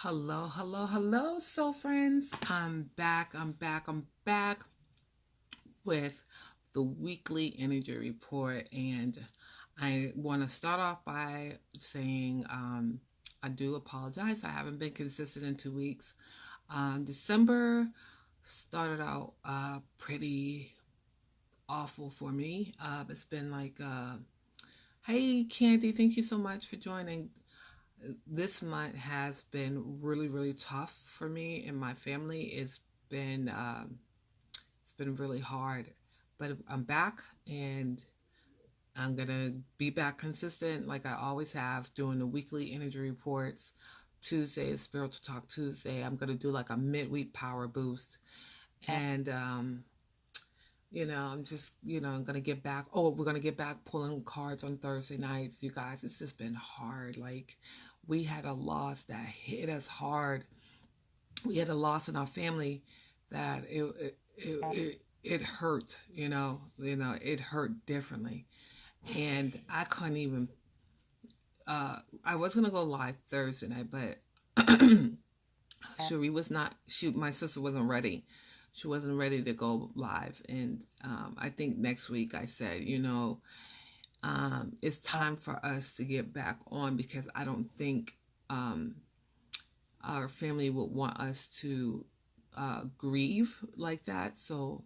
Hello, hello, hello, soul friends. I'm back with the weekly energy report. And I want to start off by saying I do apologize. I haven't been consistent in 2 weeks. December started out pretty awful for me. It's been like, hey, Candy, thank you so much for joining. This month has been really, really tough for me and my family. Been it's been really hard, but I'm back and I'm gonna be back consistent like I always have, doing the weekly energy reports. Tuesday is Spiritual Talk Tuesday. I'm gonna do like a midweek power boost, and I'm just, I'm gonna get back. Oh, we're gonna get back pulling cards on Thursday nights, you guys. It's just been hard. Like, we had a loss that hit us hard. We had a loss in our family that it hurt. It hurt differently, and I couldn't even. I was gonna go live Thursday night, but Cherie was not. My sister wasn't ready. She wasn't ready to go live, and I think next week I said, it's time for us to get back on, because I don't think our family would want us to grieve like that. So,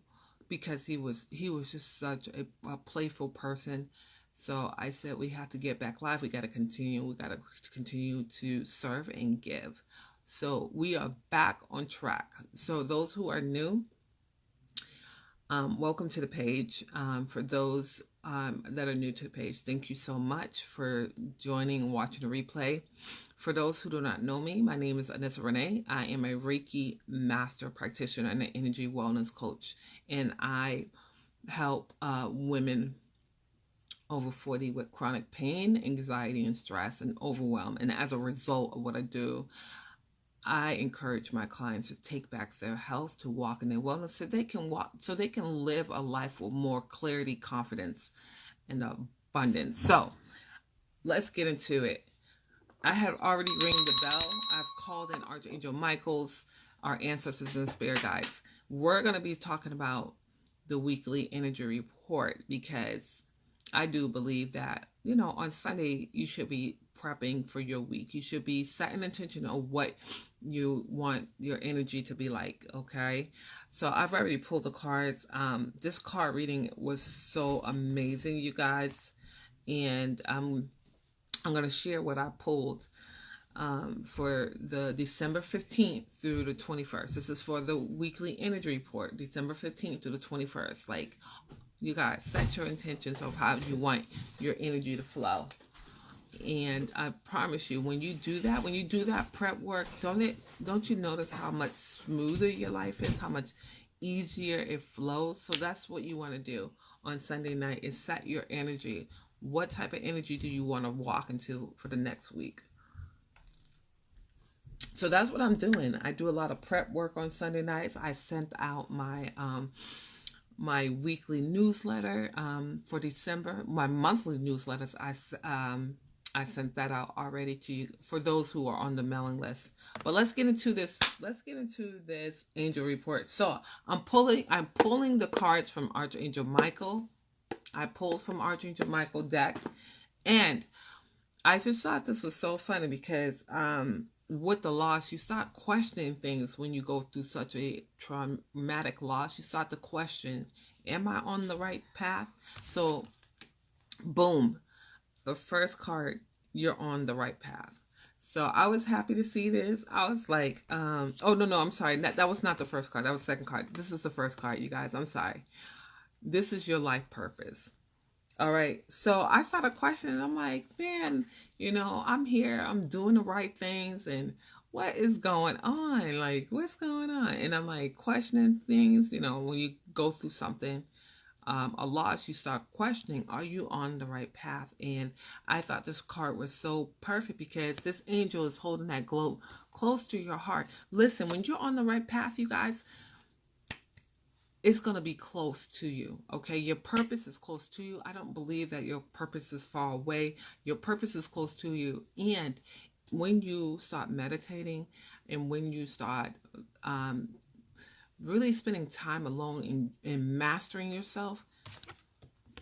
because he was just such a playful person. So I said, we have to get back live. We got to continue. We got to continue to serve and give. So we are back on track. So those who are new, welcome to the page. For those that are new to the page, thank you so much for joining and watching the replay. For those who do not know me, my name is AnissaRenee. I am a Reiki master practitioner and an energy wellness coach, and I help women over 40 with chronic pain, anxiety, and stress, and overwhelm. And as a result of what I do, I encourage my clients to take back their health, to walk in their wellness, so they can live a life with more clarity, confidence, and abundance. So let's get into it. I have already ring the bell. I've called in Archangel Michael's, our ancestors and spirit guides. We're going to be talking about the weekly energy report, because I do believe that, on Sunday, you should be prepping for your week. You should be setting intention on what you want your energy to be like, okay? So I've already pulled the cards. This card reading was so amazing, you guys. And I'm going to share what I pulled for the December 15th through the 21st. This is for the weekly energy report, December 15th through the 21st. Like, you guys, set your intentions of how you want your energy to flow. And I promise you, when you do that prep work, don't you notice how much smoother your life is, how much easier it flows? So that's what you want to do on Sunday night, is set your energy. What type of energy do you want to walk into for the next week? So that's what I'm doing. I do a lot of prep work on Sunday nights. I sent out my my weekly newsletter for December. My monthly newsletters, I sent that out already to you, for those who are on the mailing list. But let's get into this. Let's get into this angel report. So I'm pulling the cards from Archangel Michael. I pulled from Archangel Michael deck, and I just thought this was so funny, because with the loss, you start questioning things when you go through such a traumatic loss. You start to question, am I on the right path? So, boom, the first card, you're on the right path. So I was happy to see this. I was like, oh, no, I'm sorry. That was not the first card. That was the second card. This is the first card, you guys. I'm sorry. This is your life purpose. All right. So I started questioning. I'm like, man, I'm here. I'm doing the right things. And what is going on? Like, what's going on? And I'm like questioning things. When you go through something, a loss, you start questioning, are you on the right path? And I thought this card was so perfect, because this angel is holding that globe close to your heart. Listen, when you're on the right path, you guys, it's going to be close to you, okay? Your purpose is close to you. I don't believe that your purpose is far away. Your purpose is close to you, and when you start meditating and when you start really spending time alone in mastering yourself,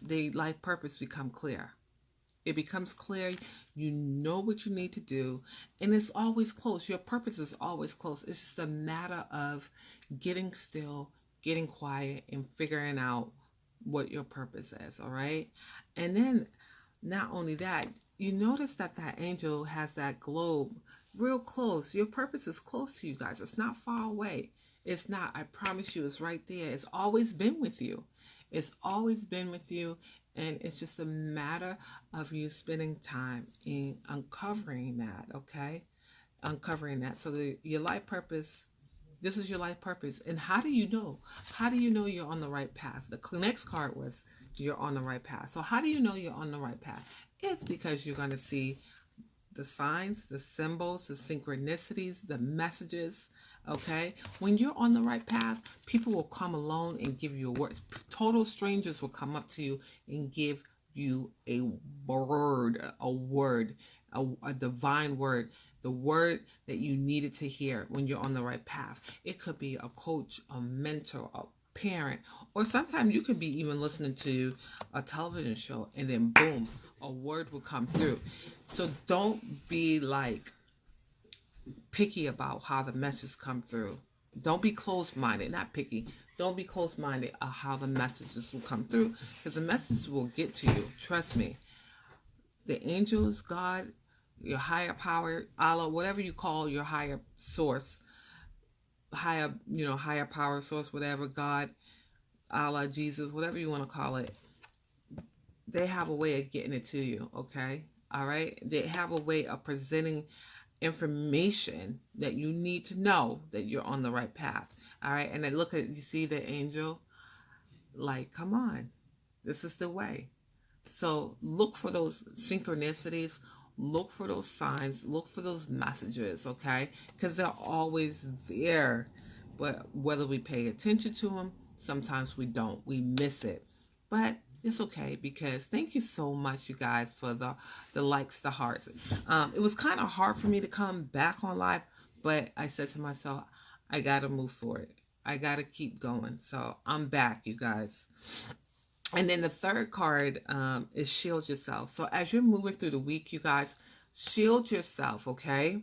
the life purpose become clear. It becomes clear. You know what you need to do, and it's always close. Your purpose is always close. It's just a matter of getting still, getting quiet, and figuring out what your purpose is. All right. And then not only that, you notice that that angel has that globe real close. Your purpose is close to you guys. It's not far away. It's not. I promise you, it's right there. It's always been with you. It's always been with you. And it's just a matter of you spending time in uncovering that, okay? Uncovering that. So your life purpose, this is your life purpose. And how do you know? How do you know you're on the right path? The next card was you're on the right path. So how do you know you're on the right path? It's because you're going to see the signs, the symbols, the synchronicities, the messages, okay? When you're on the right path, people will come along and give you a word. Total strangers will come up to you and give you a word, a divine word, the word that you needed to hear when you're on the right path. It could be a coach, a mentor, a parent, or sometimes you could be even listening to a television show and then boom, a word will come through. So don't be like picky about how the messages come through. Don't be closed-minded, not picky. Don't be closed-minded of how the messages will come through, because the messages will get to you. Trust me. The angels, God, your higher power, Allah, whatever you call your higher source, higher power source, whatever, God, Allah, Jesus, whatever you want to call it, they have a way of getting it to you, okay? All right? They have a way of presenting information that you need to know that you're on the right path. All right? And then you see the angel, like, come on. This is the way. So look for those synchronicities. Look for those signs. Look for those messages, okay? Because they're always there. But whether we pay attention to them, sometimes we don't. We miss it. But it's okay, because thank you so much, you guys, for the likes, the hearts. It was kind of hard for me to come back on live, but I said to myself, I got to move forward. I got to keep going. So I'm back, you guys. And then the third card is shield yourself. So as you're moving through the week, you guys, shield yourself, okay?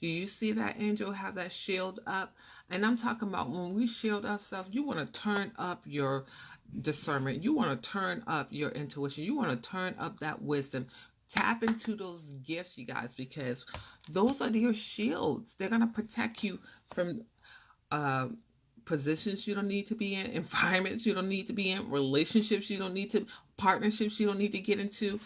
Do you see that angel have that shield up? And I'm talking about when we shield ourselves, you want to turn up your discernment. You want to turn up your intuition. You want to turn up that wisdom. Tap into those gifts, you guys, because those are your shields. They're going to protect you from positions you don't need to be in, environments you don't need to be in, relationships you don't need to, partnerships you don't need to get into.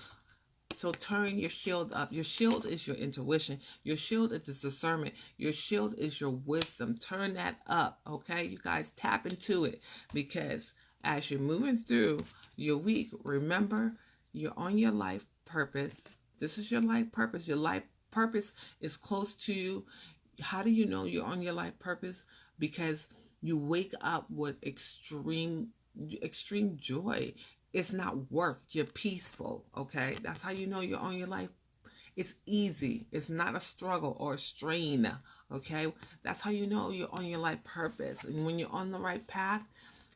So turn your shield up. Your shield is your intuition. Your shield is discernment. Your shield is your wisdom. Turn that up, okay? You guys, tap into it, because as you're moving through your week, remember, you're on your life purpose. This is your life purpose. Your life purpose is close to you. How do you know you're on your life purpose? Because you wake up with extreme joy. It's not work. You're peaceful, okay? That's how you know you're on your life. It's easy. It's not a struggle or a strain, okay? That's how you know you're on your life purpose. And when you're on the right path,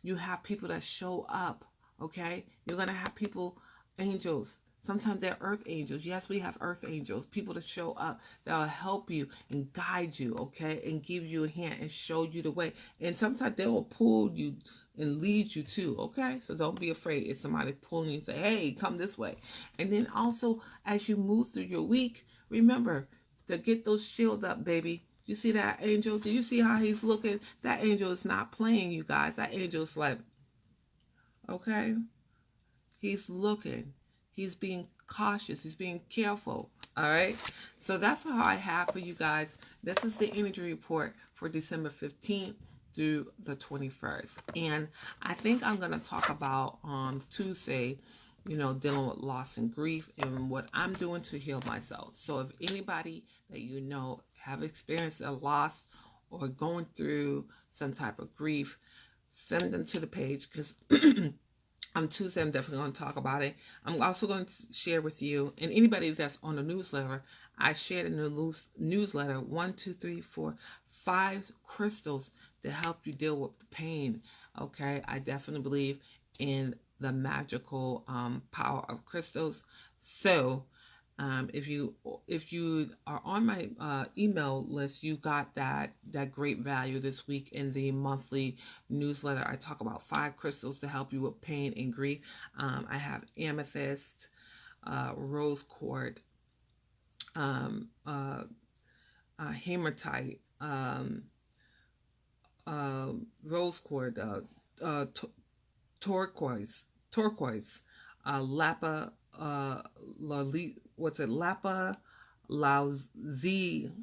you have people that show up, okay? You're going to have people, angels. Sometimes they're earth angels. Yes, we have earth angels. People that show up that will help you and guide you, okay? And give you a hand and show you the way. And sometimes they will pull you and lead you too, okay? So don't be afraid if somebody pulling you and say, hey, come this way. And then also, as you move through your week, remember to get those shield up, baby. You see that angel? Do you see how he's looking? That angel is not playing, you guys. That angel's like, okay? He's looking. He's being cautious. He's being careful. All right? So that's all I have for you guys. This is the energy report for December 15th through the 21st. And I think I'm going to talk about Tuesday, dealing with loss and grief and what I'm doing to heal myself. So if anybody that you know have experienced a loss or going through some type of grief, send them to the page, because on Tuesday, I'm definitely going to talk about it. I'm also going to share with you, and anybody that's on the newsletter, I shared in the newsletter 5 crystals to help you deal with pain. Okay, I definitely believe in the magical power of crystals. So if you are on my email list, you got that great value this week in the monthly newsletter. I talk about 5 crystals to help you with pain and grief. I have amethyst, rose quartz, hematite, rose quartz, turquoise, lapa, lapa lauzi.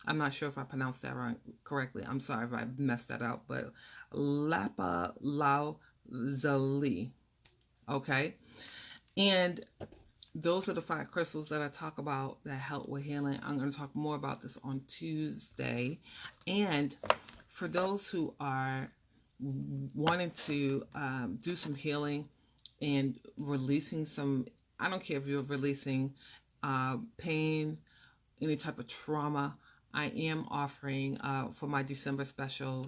I'm not sure if I pronounced that right correctly. I'm sorry if I messed that up, but lapa lauzali. Okay, and those are the 5 crystals that I talk about that help with healing. I'm going to talk more about this on Tuesday. And for those who are wanting to do some healing and releasing some, I don't care if you're releasing pain, any type of trauma, I am offering for my December special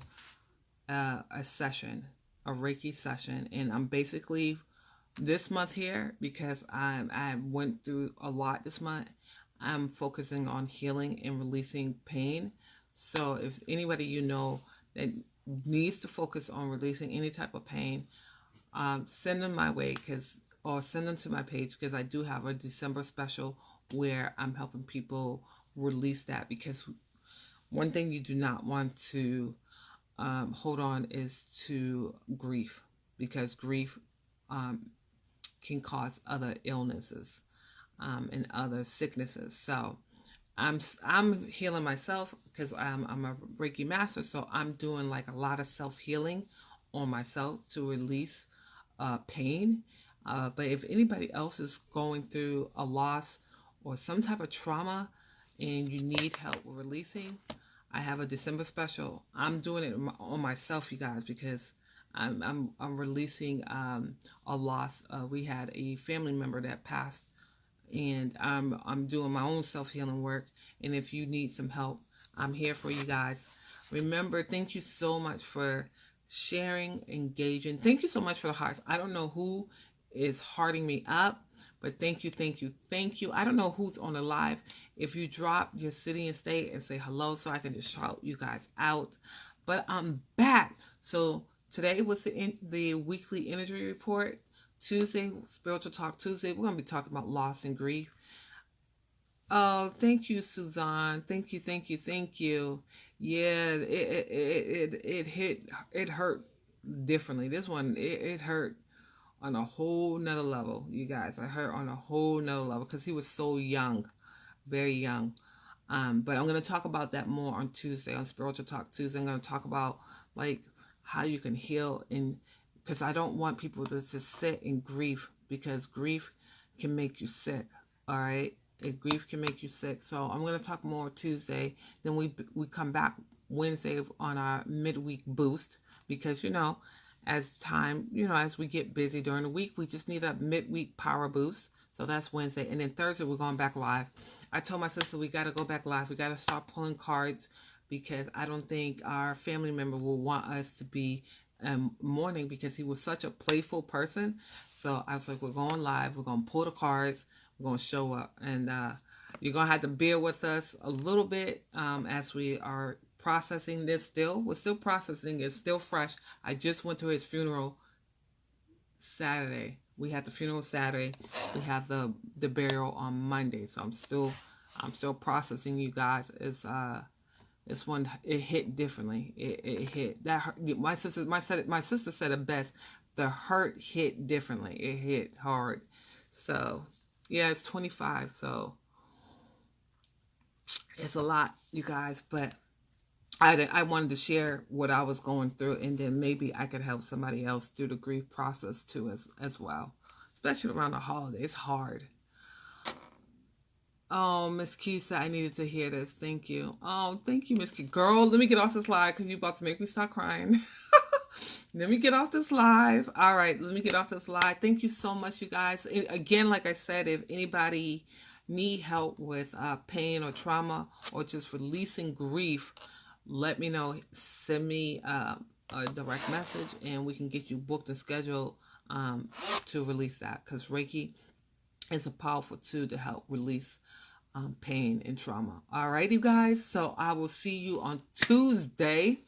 a session, a Reiki session. And I'm basically this month here, because I went through a lot this month, I'm focusing on healing and releasing pain. So if anybody you know that needs to focus on releasing any type of pain, send them my way, or send them to my page, because I do have a December special where I'm helping people release that. Because one thing you do not want to hold on is to grief, because grief can cause other illnesses and other sicknesses. So I'm healing myself, because I'm a Reiki master, so I'm doing like a lot of self-healing on myself to release pain. But if anybody else is going through a loss or some type of trauma and you need help with releasing, I have a December special. I'm doing it on myself, you guys, because I'm releasing a loss. We had a family member that passed, and I'm doing my own self-healing work. And if you need some help, I'm here for you guys. Remember, thank you so much for sharing, engaging. Thank you so much for the hearts. I don't know who is hearting me up, but thank you. I don't know who's on the live. If you drop your city and state and say hello, so I can just shout you guys out. But I'm back. So today was the weekly energy report. Tuesday, Spiritual Talk Tuesday. We're going to be talking about loss and grief. Oh, thank you, Suzanne. Thank you. Yeah, it hurt differently. This one, it hurt on a whole nother level, you guys. I hurt on a whole nother level because he was so young, very young. But I'm going to talk about that more on Tuesday, on Spiritual Talk Tuesday. I'm going to talk about like how you can heal, and because I don't want people to sit in grief, because grief can make you sick. All right, grief can make you sick. So I'm going to talk more Tuesday. Then we come back Wednesday on our midweek boost, because as we get busy during the week, we just need a midweek power boost. So that's Wednesday, and then Thursday we're going back live. I told my sister we got to go back live. We got to start pulling cards, because I don't think our family member will want us to be mourning, because he was such a playful person. So I was like, we're going live. We're going to pull the cards. We're going to show up. And you're going to have to bear with us a little bit as we are processing this still. We're still processing. It's still fresh. I just went to his funeral Saturday. We had the funeral Saturday. We have the burial on Monday. So I'm still processing, you guys. This one, it hit differently. It hit that hurt. My sister said it best. The hurt hit differently. It hit hard. So yeah, it's 25. So it's a lot, you guys. But I wanted to share what I was going through, and then maybe I could help somebody else through the grief process too, as well. Especially around the holiday, it's hard. Oh, Miss Keisa, I needed to hear this. Thank you. Oh, thank you, Miss Keisa. Girl, let me get off this live, because you're about to make me start crying. Let me get off this live. All right, let me get off this live. Thank you so much, you guys. Again, like I said, if anybody need help with pain or trauma or just releasing grief, let me know. Send me a direct message and we can get you booked and scheduled to release that, because Reiki is a powerful tool to help release pain and trauma. All right, you guys. So I will see you on Tuesday.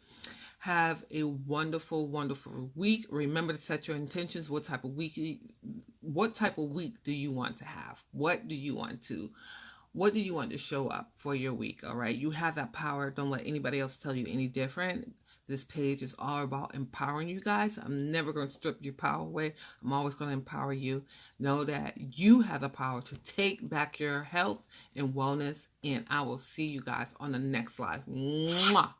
Have a wonderful, wonderful week. Remember to set your intentions. What type of week do you want to have? What do you want to show up for your week? All right. You have that power. Don't let anybody else tell you any different. This page is all about empowering you guys. I'm never going to strip your power away. I'm always going to empower you. Know that you have the power to take back your health and wellness. And I will see you guys on the next live. Mwah!